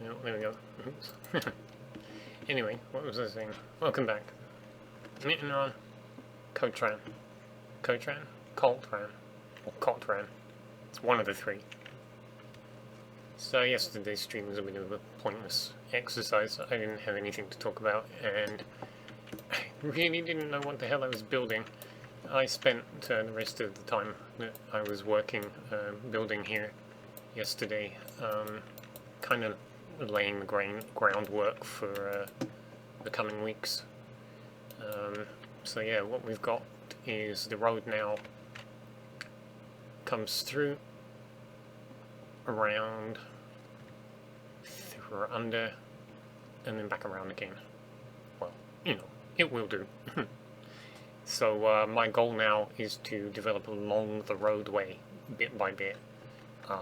Oh, there we go. Oops. Anyway, what was I saying? Welcome back. Meeting on Coltran. Coltran? Coltran. Or Coltran. It's one of the three. So yesterday's stream was a bit of a pointless exercise. I didn't have anything to talk about, and I really didn't know what the hell I was building. I spent the rest of the time that I was working building here yesterday, kind of laying the groundwork for the coming weeks. So yeah, what we've got is the road now comes through, around, through under, and then back around again. Well, you know, it will do. So my goal now is to develop along the roadway bit by bit,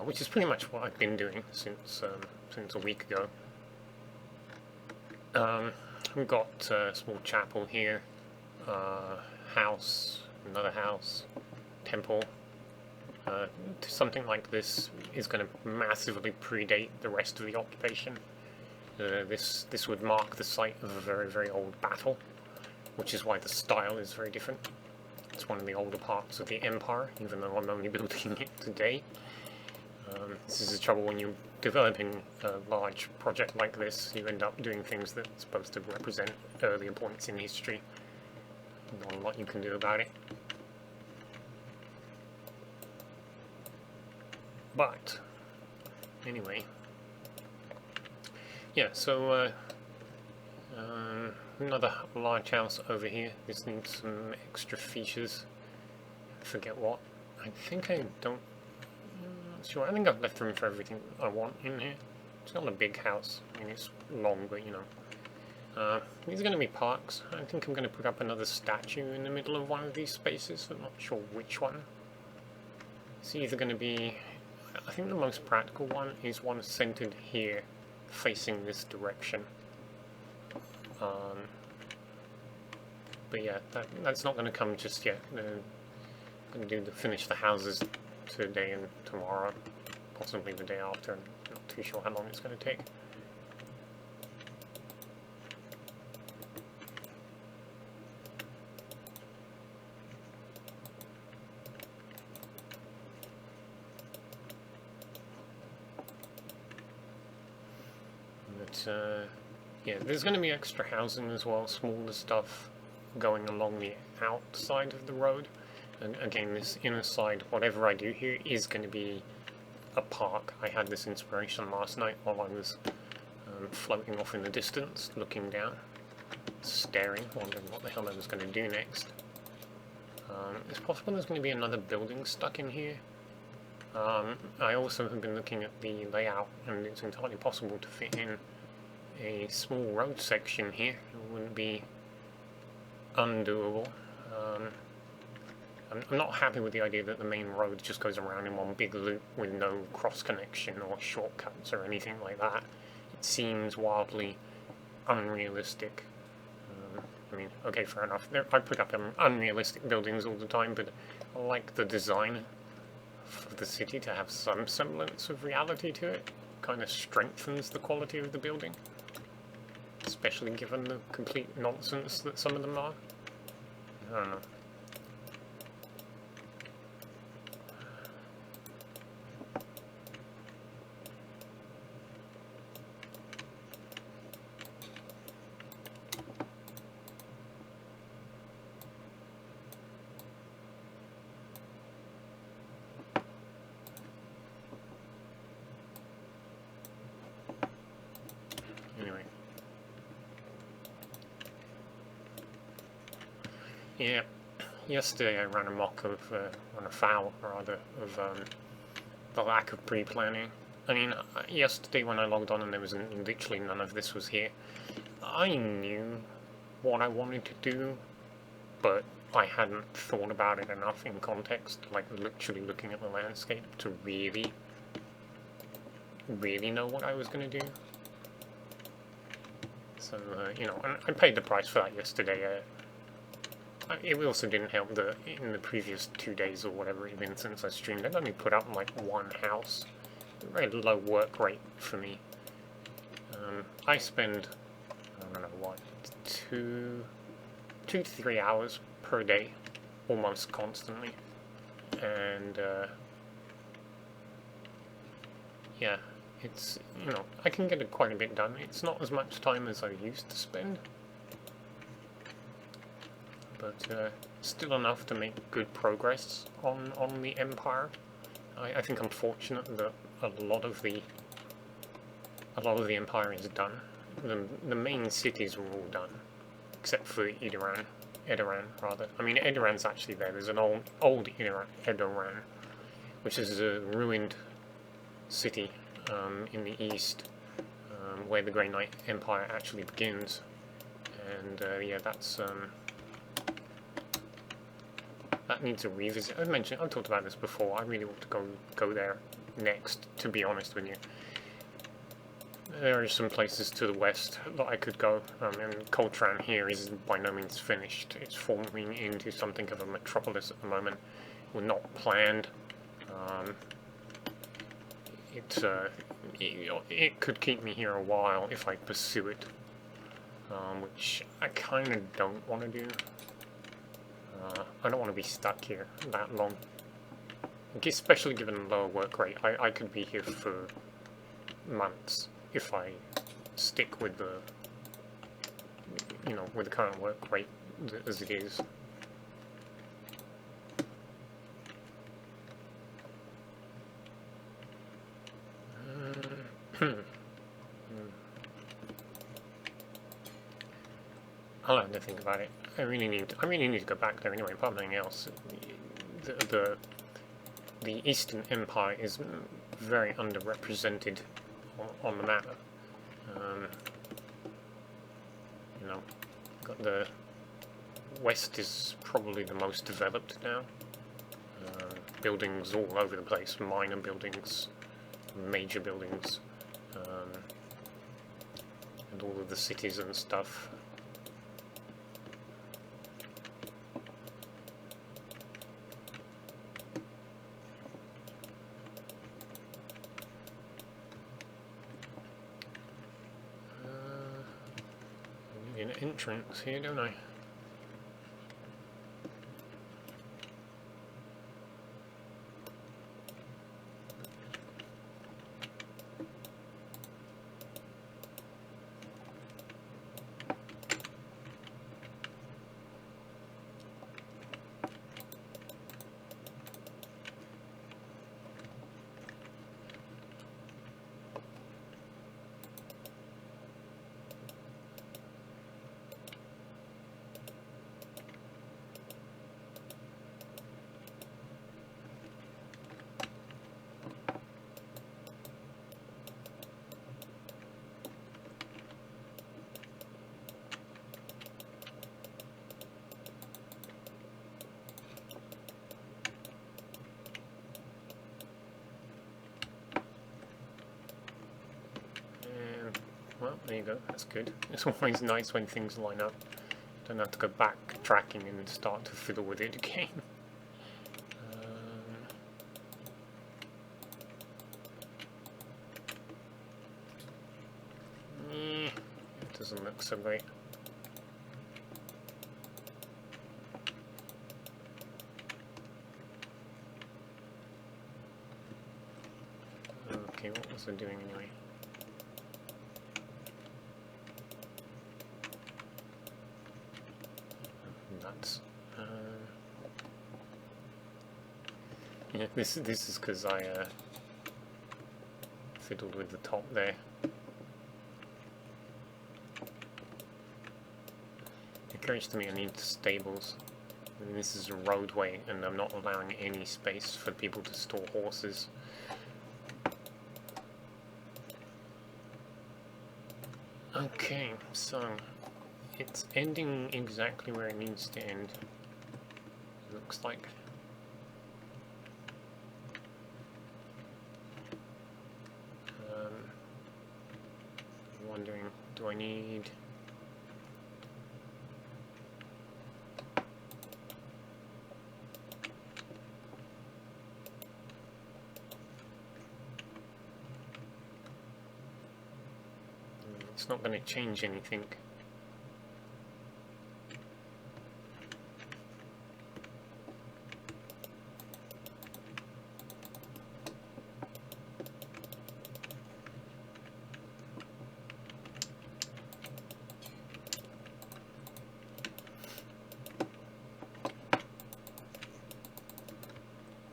which is pretty much what I've been doing since a week ago. We've got a small chapel here, house, another house, temple. Something like this is going to massively predate the rest of the occupation. This would mark the site of a very, very old battle, which is why the style is very different. It's one of the older parts of the empire, even though I'm only building it today. This is the trouble when you're developing a large project like this. You end up doing things that are supposed to represent earlier points in history. Not a lot you can do about it. But, anyway. Yeah, so, another large house over here. This needs some extra features. I forget what. I think I don't... I'm not sure. I think I've left room for everything I want in here. It's not a big house. I mean, it's long, but, you know. These are going to be parks. I think I'm going to put up another statue in the middle of one of these spaces. I'm not sure which one. It's either going to be... I think the most practical one is one centered here, facing this direction. But yeah, that's not going to come just yet. I'm going to finish the houses today and tomorrow, possibly the day after. I'm not too sure how long it's going to take. Yeah, there's going to be extra housing as well, smaller stuff going along the outside of the road. And again, this inner side, whatever I do here, is going to be a park. I had this inspiration last night while I was floating off in the distance, looking down, staring, wondering what the hell I was going to do next. It's possible there's going to be another building stuck in here. I also have been looking at the layout, and it's entirely possible to fit in a small road section here. It wouldn't be undoable. I'm not happy with the idea that the main road just goes around in one big loop with no cross connection or shortcuts or anything like that. It seems wildly unrealistic. I mean, okay, fair enough. I put up unrealistic buildings all the time, but I like the design for the city to have some semblance of reality to it. Kind of strengthens the quality of the building, especially given the complete nonsense that some of them are. I don't know. Anyway. Yeah, yesterday I ran amok of, ran afoul, rather, of the lack of pre-planning. I mean, yesterday when I logged on and there was literally none of this was here, I knew what I wanted to do, but I hadn't thought about it enough in context, like literally looking at the landscape to really know what I was going to do. So, you know, I paid the price for that yesterday. It also didn't help that in the previous 2 days or whatever it's been since I streamed, I'd only put up like one house. A very low work rate for me. I spend, I don't know what, 2 to 3 hours per day, almost constantly, and yeah, it's, you know, I can get quite a bit done. It's not as much time as I used to spend, but still enough to make good progress on the Empire. I think I'm fortunate that a lot of the Empire is done. The main cities are all done, except for Edoran, rather. I mean, Edoran's actually there. There's an old Edoran, which is a ruined city in the east, where the Grey Knight Empire actually begins. And yeah, that's that needs a revisit. I've talked about this before. I really want to go there next, to be honest with you. There are some places to the west that I could go, and Coltran here is by no means finished. It's forming into something of a metropolis at the moment. We're not planned. It could keep me here a while if I pursue it, which I kind of don't want to do. I don't want to be stuck here that long, especially given the lower work rate. I could be here for months if I stick with the, with the current work rate as it is. I'll have to think about it. I really need to go back there anyway. Apart from anything else, the Eastern Empire is very underrepresented on the map. Got the West is probably the most developed now. Buildings all over the place, minor buildings, major buildings, and all of the cities and stuff. An entrance here, don't I? Well, there you go, that's good. It's always nice when things line up. Don't have to go back tracking and start to fiddle with it again. It doesn't look so great. Okay, what was I doing anyway? Nuts. Yeah, this is because I fiddled with the top there. It occurs to me I need stables. And this is a roadway, and I'm not allowing any space for people to store horses. Okay, so it's ending exactly where it needs to end, looks like. I'm wondering, do I need... it's not going to change anything.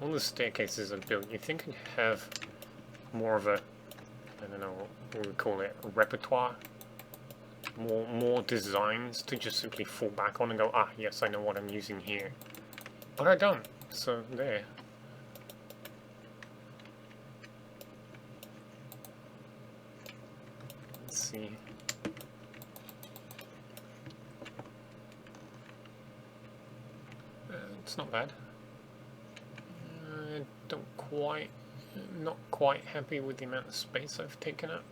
All the staircases are built. You think I'd have more of a, I don't know what we call it, a repertoire? More designs to just simply fall back on and go, ah, yes, I know what I'm using here. But I don't, so there. Let's see. It's not bad. Not quite happy with the amount of space I've taken up.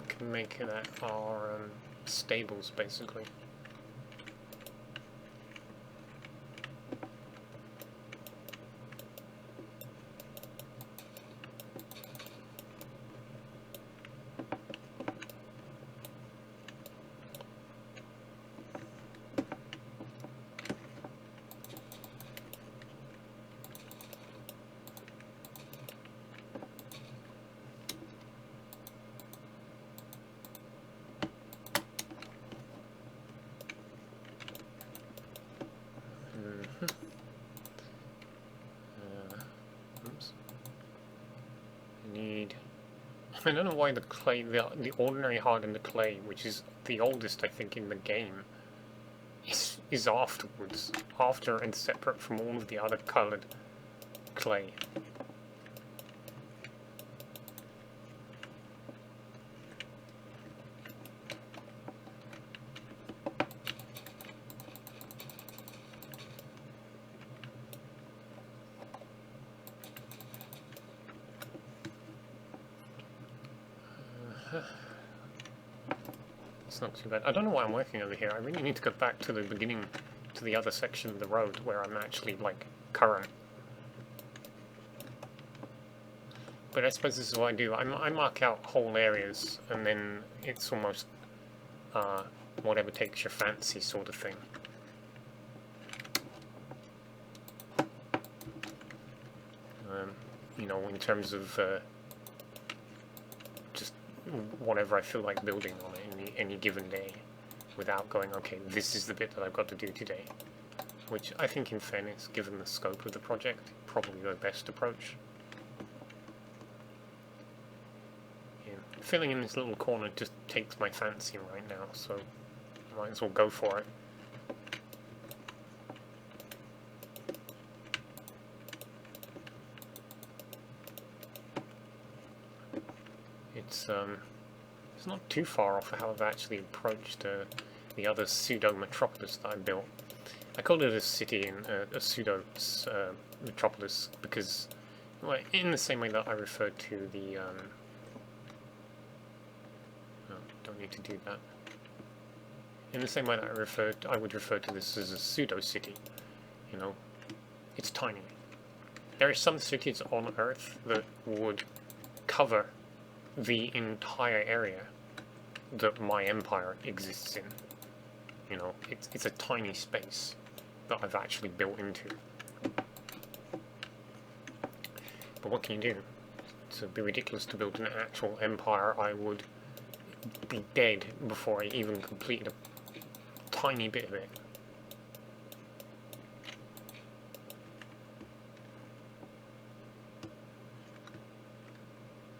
Can make that our stables, basically. I don't know why the clay, the ordinary hardened clay, which is the oldest I think in the game, is afterwards, after and separate from all of the other coloured clay. It's not too bad. I don't know why I'm working over here. I really need to go back to the beginning, to the other section of the road where I'm actually, like, current. But I suppose this is what I do. I mark out whole areas, and then it's almost whatever takes your fancy sort of thing. You know, in terms of just whatever I feel like building on any given day, without going, okay, this is the bit that I've got to do today. Which I think, in fairness, given the scope of the project, probably the best approach. Yeah. Filling in this little corner just takes my fancy right now, so I might as well go for it. It's not too far off how I've actually approached the other pseudo-metropolis that I built. I called it a city and a pseudo-metropolis because, well, in the same way that I referred to the... no, don't need to do that. In the same way that I would refer to this as a pseudo-city. You know, it's tiny. There are some cities on Earth that would cover the entire area that my empire exists in. You know, it's a tiny space that I've actually built into. But what can you do? It would be ridiculous to build an actual empire. I would be dead before I even completed a tiny bit of it.